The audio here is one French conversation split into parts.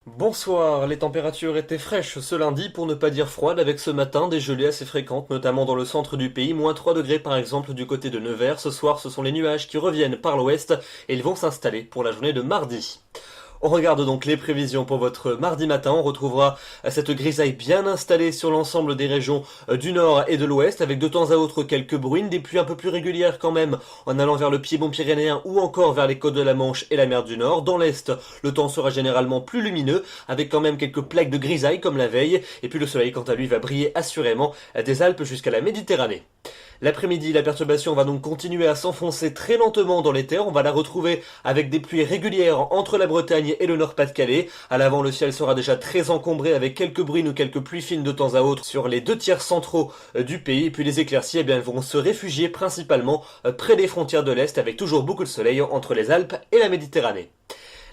Bonsoir, les températures étaient fraîches ce lundi pour ne pas dire froides avec ce matin des gelées assez fréquentes notamment dans le centre du pays, moins 3 degrés par exemple du côté de Nevers. Ce soir ce sont les nuages qui reviennent par l'ouest et ils vont s'installer pour la journée de mardi. On regarde donc les prévisions pour votre mardi matin. On retrouvera cette grisaille bien installée sur l'ensemble des régions du nord et de l'ouest, avec de temps à autre quelques bruines, des pluies un peu plus régulières quand même en allant vers le piémont pyrénéen ou encore vers les côtes de la Manche et la mer du Nord. Dans l'est, le temps sera généralement plus lumineux, avec quand même quelques plaques de grisaille comme la veille, et puis le soleil quant à lui va briller assurément des Alpes jusqu'à la Méditerranée. L'après-midi, la perturbation va donc continuer à s'enfoncer très lentement dans les terres. On va la retrouver avec des pluies régulières entre la Bretagne et le Nord-Pas-de-Calais. À l'avant, le ciel sera déjà très encombré avec quelques bruines ou quelques pluies fines de temps à autre sur les 2 tiers centraux du pays. Et puis les éclaircies, elles vont se réfugier principalement près des frontières de l'Est avec toujours beaucoup de soleil entre les Alpes et la Méditerranée.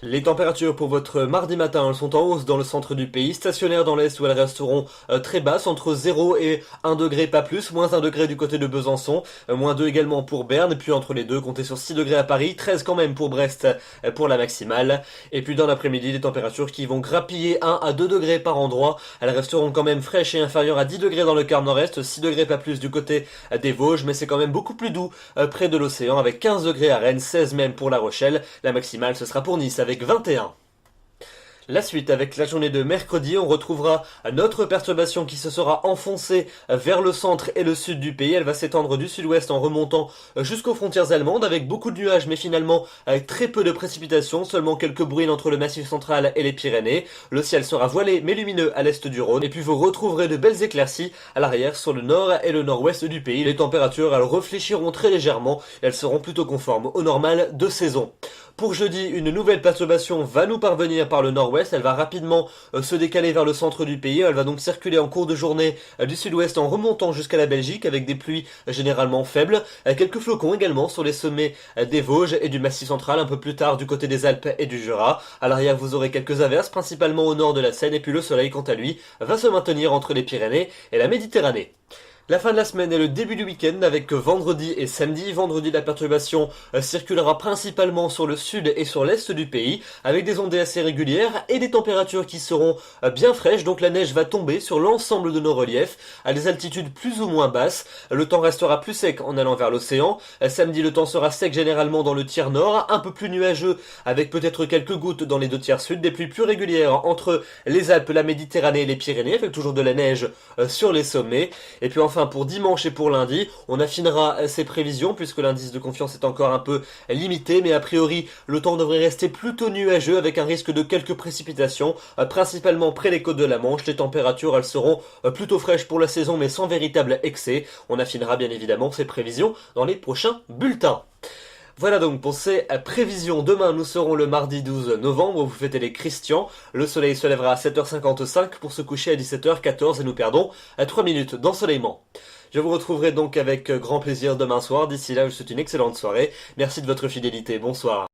Les températures pour votre mardi matin, elles sont en hausse dans le centre du pays, stationnaires dans l'est où elles resteront très basses, entre 0 et 1 degré pas plus, moins 1 degré du côté de Besançon, moins 2 également pour Berne, et puis entre les deux, comptez sur 6 degrés à Paris, 13 quand même pour Brest pour la maximale, et puis dans l'après-midi, des températures qui vont grappiller 1 à 2 degrés par endroit, elles resteront quand même fraîches et inférieures à 10 degrés dans le quart nord-est, 6 degrés pas plus du côté des Vosges, mais c'est quand même beaucoup plus doux près de l'océan, avec 15 degrés à Rennes, 16 même pour La Rochelle, la maximale ce sera pour Nice avec 21. La suite, avec la journée de mercredi, on retrouvera notre perturbation qui se sera enfoncée vers le centre et le sud du pays. Elle va s'étendre du sud-ouest en remontant jusqu'aux frontières allemandes avec beaucoup de nuages mais finalement très peu de précipitations, seulement quelques bruines entre le massif central et les Pyrénées. Le ciel sera voilé mais lumineux à l'est du Rhône et puis vous retrouverez de belles éclaircies à l'arrière sur le nord et le nord-ouest du pays. Les températures, elles réfléchiront très légèrement, elles seront plutôt conformes au normal de saison. Pour jeudi, une nouvelle perturbation va nous parvenir par le nord-ouest, elle va rapidement se décaler vers le centre du pays, elle va donc circuler en cours de journée du sud-ouest en remontant jusqu'à la Belgique avec des pluies généralement faibles, quelques flocons également sur les sommets des Vosges et du Massif central un peu plus tard du côté des Alpes et du Jura. À l'arrière vous aurez quelques averses principalement au nord de la Seine et puis le soleil quant à lui va se maintenir entre les Pyrénées et la Méditerranée. La fin de la semaine et le début du week-end avec vendredi et samedi. Vendredi, la perturbation circulera principalement sur le sud et sur l'est du pays avec des ondées assez régulières et des températures qui seront bien fraîches. Donc la neige va tomber sur l'ensemble de nos reliefs à des altitudes plus ou moins basses. Le temps restera plus sec en allant vers l'océan. Samedi, le temps sera sec généralement dans le tiers nord, un peu plus nuageux avec peut-être quelques gouttes dans les 2 tiers sud, des pluies plus régulières entre les Alpes, la Méditerranée et les Pyrénées avec toujours de la neige sur les sommets. Et puis enfin pour dimanche et pour lundi, on affinera ces prévisions puisque l'indice de confiance est encore un peu limité, mais a priori le temps devrait rester plutôt nuageux avec un risque de quelques précipitations, principalement près des côtes de la Manche. Les températures elles seront plutôt fraîches pour la saison mais sans véritable excès. On affinera bien évidemment ces prévisions dans les prochains bulletins. Voilà donc pour ces prévisions. Demain, nous serons le mardi 12 novembre, vous fêtez les Christians. Le soleil se lèvera à 7h55 pour se coucher à 17h14 et nous perdons 3 minutes d'ensoleillement. Je vous retrouverai donc avec grand plaisir demain soir. D'ici là, je vous souhaite une excellente soirée. Merci de votre fidélité. Bonsoir.